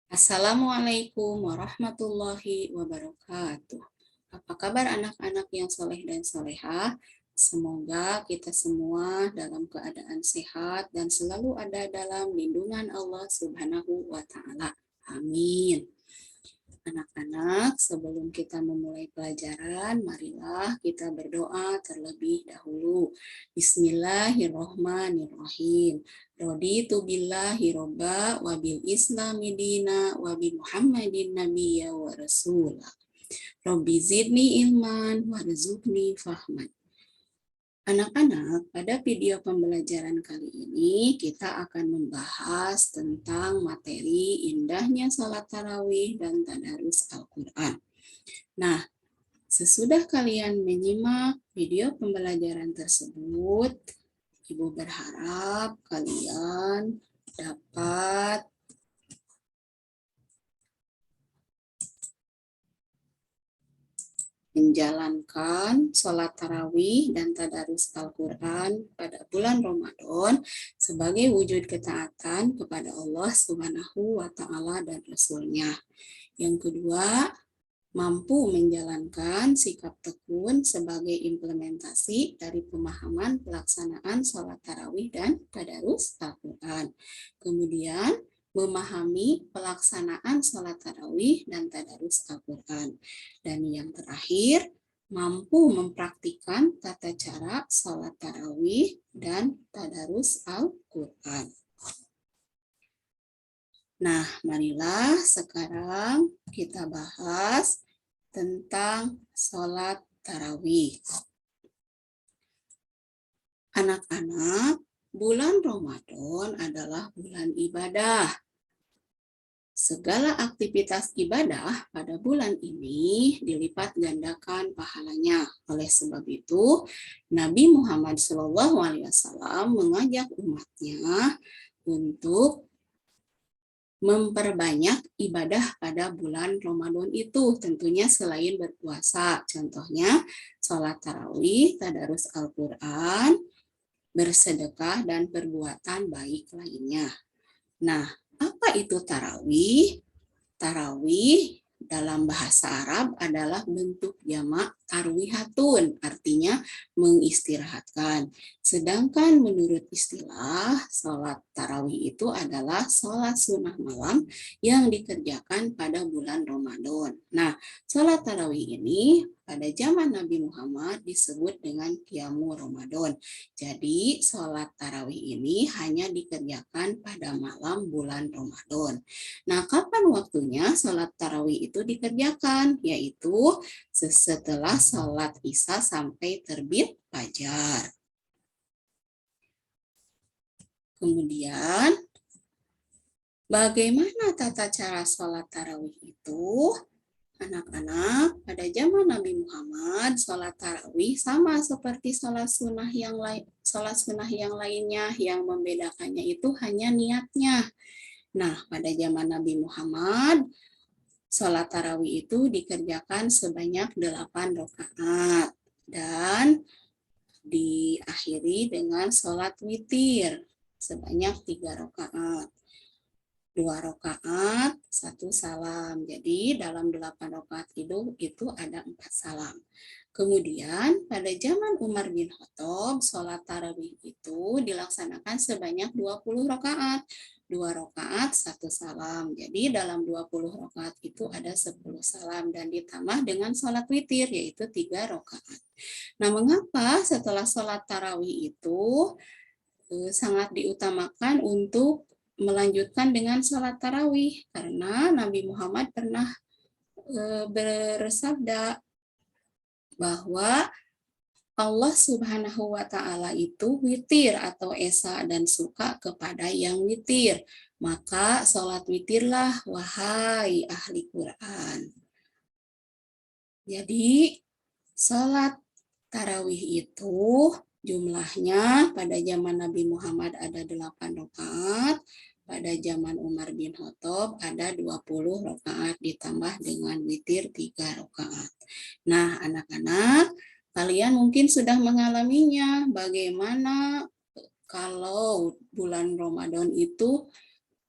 Assalamualaikum warahmatullahi wabarakatuh. Apa kabar anak-anak yang soleh dan solehah? Semoga kita semua dalam keadaan sehat dan selalu ada dalam lindungan Allah Subhanahu wa Ta'ala. Amin. Anak-anak, sebelum kita memulai pelajaran, marilah kita berdoa terlebih dahulu. Bismillahirrohmanirrohim. Raditu billahi robba wa bil islami dina wa bi muhammadin nabiyya wa rasulah. Rabbi zidni ilman warzuqni fahman. Anak-anak, pada video pembelajaran kali ini kita akan membahas tentang materi indahnya sholat tarawih dan tadarus Al-Quran. Nah, sesudah kalian menyimak video pembelajaran tersebut, Ibu berharap kalian dapat menjalankan sholat tarawih dan tadarus Al-Quran pada bulan Ramadan sebagai wujud ketaatan kepada Allah Subhanahu wa Ta'ala dan Rasul-Nya. Yang kedua, mampu menjalankan sikap tekun sebagai implementasi dari pemahaman pelaksanaan sholat tarawih dan tadarus Al-Quran. Kemudian, memahami pelaksanaan sholat tarawih dan tadarus Al-Quran. Dan yang terakhir, mampu mempraktikkan tata cara sholat tarawih dan tadarus Al-Quran. Nah, marilah sekarang kita bahas tentang sholat tarawih. Anak-anak, bulan Ramadan adalah bulan ibadah. Segala aktivitas ibadah pada bulan ini dilipat gandakan pahalanya. Oleh sebab itu, Nabi Muhammad SAW mengajak umatnya untuk memperbanyak ibadah pada bulan Ramadan itu, tentunya selain berpuasa. Contohnya, sholat tarawih, tadarus Al-Quran, bersedekah, dan perbuatan baik lainnya. Nah, apa itu tarawih? Tarawih dalam bahasa Arab adalah bentuk jamak tarwihatun, artinya mengistirahatkan. Sedangkan menurut istilah, sholat tarawih itu adalah sholat sunnah malam yang dikerjakan pada bulan Ramadan. Nah, sholat tarawih ini pada zaman Nabi Muhammad disebut dengan qiyamu Ramadan. Jadi, sholat tarawih ini hanya dikerjakan pada malam bulan Ramadan. Nah, kapan waktunya sholat tarawih itu dikerjakan? Yaitu setelah sholat isya sampai terbit fajar. Kemudian, bagaimana tata cara sholat tarawih itu? Anak-anak, pada zaman Nabi Muhammad, sholat tarawih sama seperti sholat sunnah yang lainnya, yang membedakannya itu hanya niatnya. Nah, pada zaman Nabi Muhammad, sholat tarawih itu dikerjakan sebanyak 8 rakaat dan diakhiri dengan sholat witir sebanyak 3 rakaat. 2 rakaat, 1 salam. Jadi dalam 8 rakaat itu ada 4 salam. Kemudian pada zaman Umar bin Khattab, sholat tarawih itu dilaksanakan sebanyak 20 rakaat. 2 rakaat, 1 salam. Jadi dalam 20 rakaat itu ada 10 salam dan ditambah dengan sholat witir yaitu 3 rakaat. Nah, mengapa setelah sholat tarawih itu sangat diutamakan untuk melanjutkan dengan sholat tarawih? Karena Nabi Muhammad pernah bersabda bahwa Allah Subhanahu wa Ta'ala itu witir atau esa dan suka kepada yang witir. Maka sholat witirlah wahai ahli Quran. Jadi sholat tarawih itu jumlahnya pada zaman Nabi Muhammad ada 8 rakaat, pada zaman Umar bin Khattab ada 20 rakaat ditambah dengan witir 3 rakaat. Nah, anak-anak, kalian mungkin sudah mengalaminya. Bagaimana kalau bulan Ramadan itu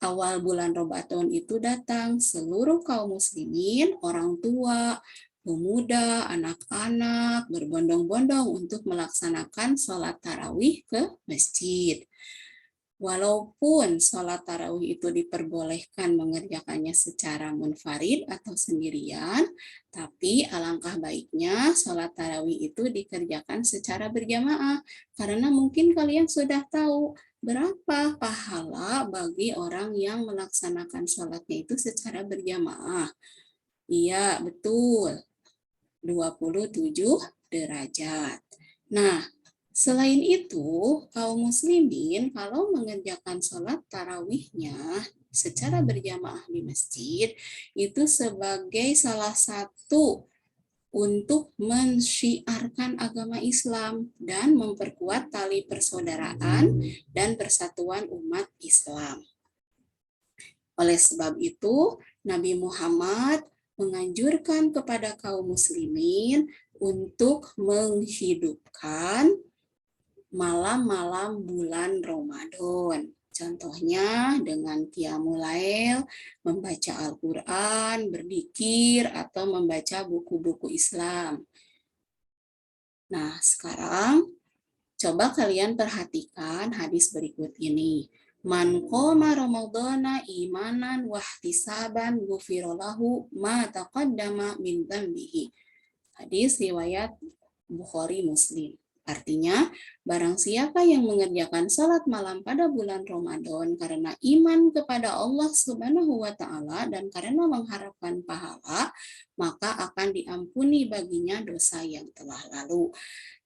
awal bulan Ramadan itu datang, seluruh kaum muslimin, orang tua, pemuda, anak-anak berbondong-bondong untuk melaksanakan sholat tarawih ke masjid. Walaupun sholat tarawih itu diperbolehkan mengerjakannya secara munfarid atau sendirian, tapi alangkah baiknya sholat tarawih itu dikerjakan secara berjamaah. Karena mungkin kalian sudah tahu berapa pahala bagi orang yang melaksanakan sholatnya itu secara berjamaah. Iya, betul. 27 derajat. Nah, selain itu, kaum muslimin kalau mengerjakan sholat tarawihnya secara berjamaah di masjid, itu sebagai salah satu untuk mensyiarkan agama Islam dan memperkuat tali persaudaraan dan persatuan umat Islam. Oleh sebab itu, Nabi Muhammad menganjurkan kepada kaum muslimin untuk menghidupkan malam-malam bulan Ramadan. Contohnya dengan qiyamul lail, membaca Al-Quran, berzikir, atau membaca buku-buku Islam. Nah, sekarang coba kalian perhatikan hadis berikut ini. Man qoma ramadhana imanan wahtisaban ghufirallahu ma taqaddama min dzambihi. Hadis riwayat Bukhari Muslim. Artinya, barang siapa yang mengerjakan salat malam pada bulan Ramadan karena iman kepada Allah Subhanahu wa taala dan karena mengharapkan pahala, maka akan diampuni baginya dosa yang telah lalu.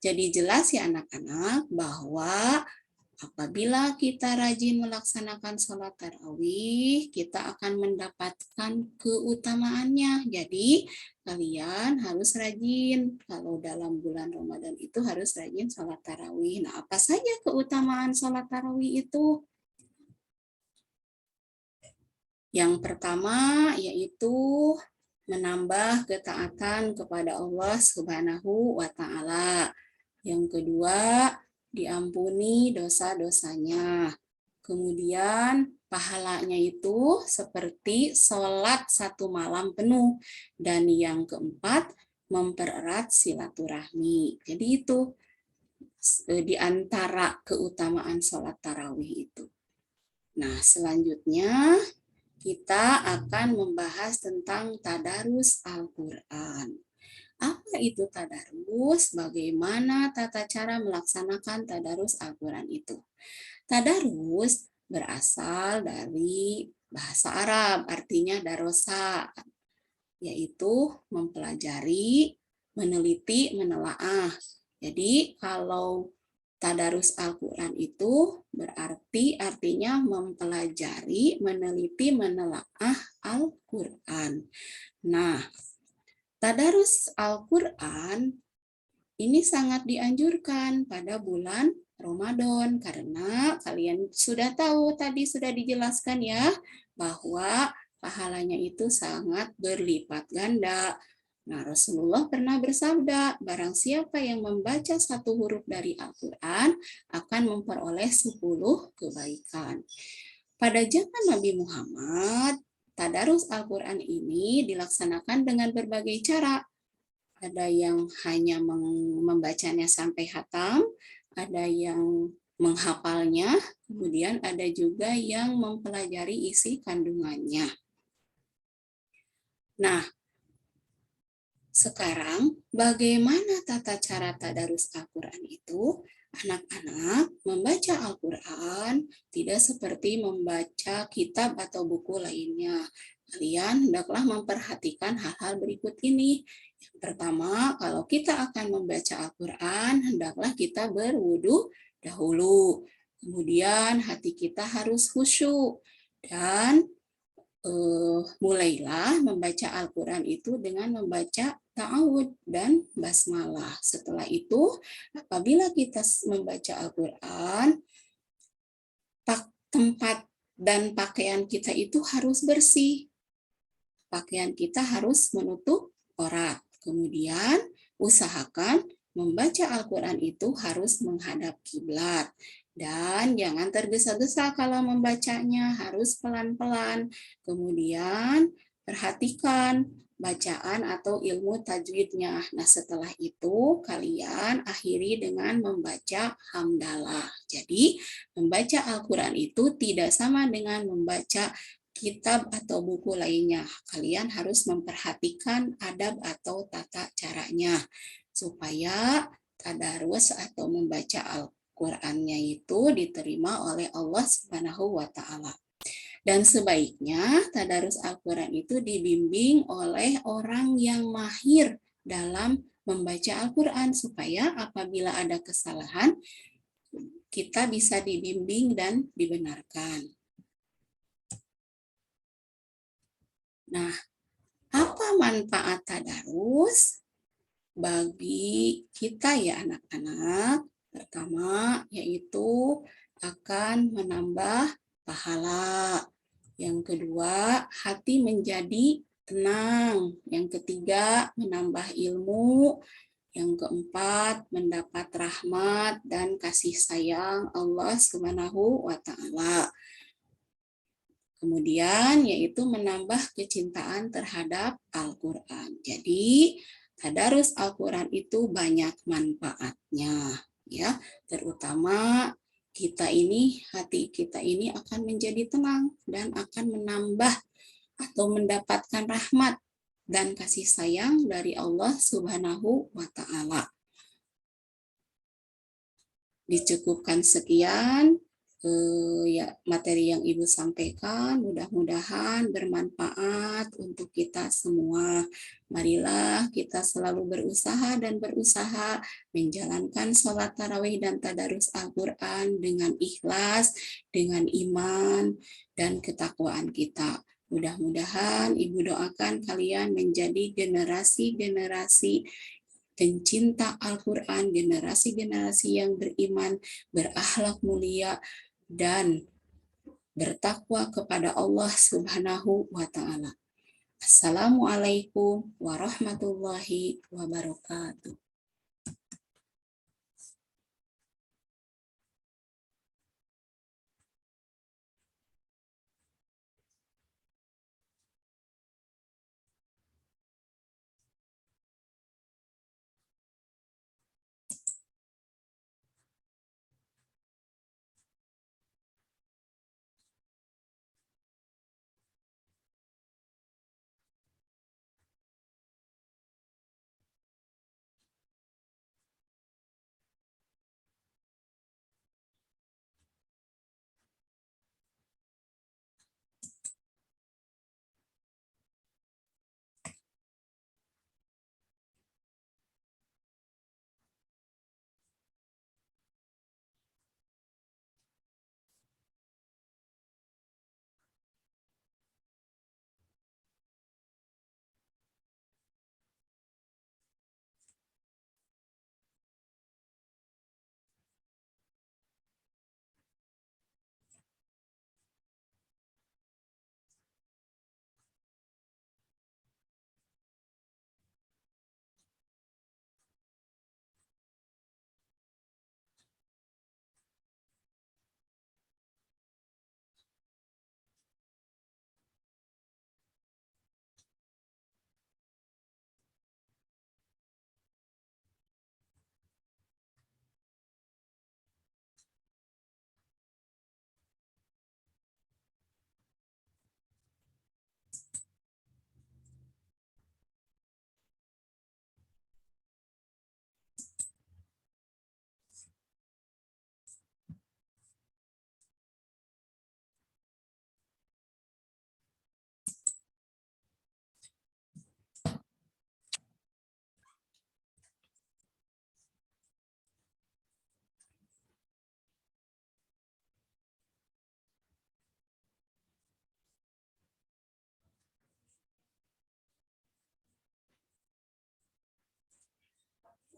Jadi jelas ya anak-anak bahwa apabila kita rajin melaksanakan sholat tarawih, kita akan mendapatkan keutamaannya. Jadi kalian harus rajin. Kalau dalam bulan Ramadan itu harus rajin sholat tarawih. Nah, apa saja keutamaan sholat tarawih itu? Yang pertama yaitu menambah ketaatan kepada Allah Subhanahu wa taala. Yang kedua, diampuni dosa-dosanya. Kemudian pahalanya itu seperti sholat satu malam penuh. Dan yang keempat, mempererat silaturahmi. Jadi itu di antara keutamaan sholat tarawih itu. Nah, selanjutnya kita akan membahas tentang tadarus Al-Quran. Apa itu tadarus? Bagaimana tata cara melaksanakan tadarus Al-Quran itu? Tadarus berasal dari bahasa Arab, artinya darosa, yaitu mempelajari, meneliti, menelaah. Jadi kalau tadarus Al-Quran itu berarti artinya mempelajari, meneliti, menelaah Al-Quran. Nah, tadarus Al-Quran ini sangat dianjurkan pada bulan Ramadan karena kalian sudah tahu tadi sudah dijelaskan ya bahwa pahalanya itu sangat berlipat ganda. Nah, Rasulullah pernah bersabda, barang siapa yang membaca satu huruf dari Al-Quran akan memperoleh 10 kebaikan. Pada zaman Nabi Muhammad, tadarus Al-Quran ini dilaksanakan dengan berbagai cara. Ada yang hanya membacanya sampai hatam, ada yang menghafalnya, kemudian ada juga yang mempelajari isi kandungannya. Nah, sekarang bagaimana tata cara tadarus Al-Quran itu? Anak-anak membaca Al-Quran tidak seperti membaca kitab atau buku lainnya. Kalian hendaklah memperhatikan hal-hal berikut ini. Yang pertama, kalau kita akan membaca Al-Quran, hendaklah kita berwudu dahulu. Kemudian hati kita harus khusyuk. Dan mulailah membaca Al-Quran itu dengan membaca ta'awud dan basmalah. Setelah itu, apabila kita membaca Al-Quran, tempat dan pakaian kita itu harus bersih. Pakaian kita harus menutup aurat. Kemudian, usahakan membaca Al-Quran itu harus menghadap kiblat. Dan jangan tergesa-gesa kalau membacanya, harus pelan-pelan. Kemudian perhatikan bacaan atau ilmu tajwidnya. Nah, setelah itu kalian akhiri dengan membaca hamdalah. Jadi, membaca Al-Quran itu tidak sama dengan membaca kitab atau buku lainnya. Kalian harus memperhatikan adab atau tata caranya supaya tadarus atau membaca Al-Qur'annya itu diterima oleh Allah Subhanahu wa taala. Dan sebaiknya tadarus Al-Qur'an itu dibimbing oleh orang yang mahir dalam membaca Al-Qur'an supaya apabila ada kesalahan kita bisa dibimbing dan dibenarkan. Nah, apa manfaat tadarus bagi kita ya anak-anak? Pertama, yaitu akan menambah pahala. Yang kedua, hati menjadi tenang. Yang ketiga, menambah ilmu. Yang keempat, mendapat rahmat dan kasih sayang Allah Subhanahu wa taala. Kemudian yaitu menambah kecintaan terhadap Al-Qur'an. Jadi, tadarus Al-Qur'an itu banyak manfaatnya, ya. Terutama hati kita ini akan menjadi tenang dan akan menambah atau mendapatkan rahmat dan kasih sayang dari Allah Subhanahu wa taala. Dicukupkan sekian ya materi yang Ibu sampaikan, mudah-mudahan bermanfaat untuk kita semua. Marilah kita selalu berusaha menjalankan sholat tarawih dan tadarus Al-Quran dengan ikhlas, dengan iman, dan ketakwaan kita. Mudah-mudahan Ibu doakan kalian menjadi generasi-generasi pencinta Al-Quran, generasi-generasi yang beriman, berakhlak mulia, dan bertakwa kepada Allah Subhanahu wa taala. Assalamualaikum warahmatullahi wabarakatuh.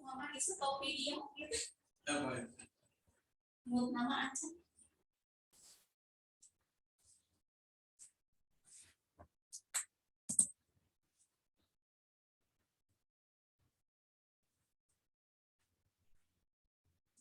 Mama itu tahu video gitu. Apa? Nama aja.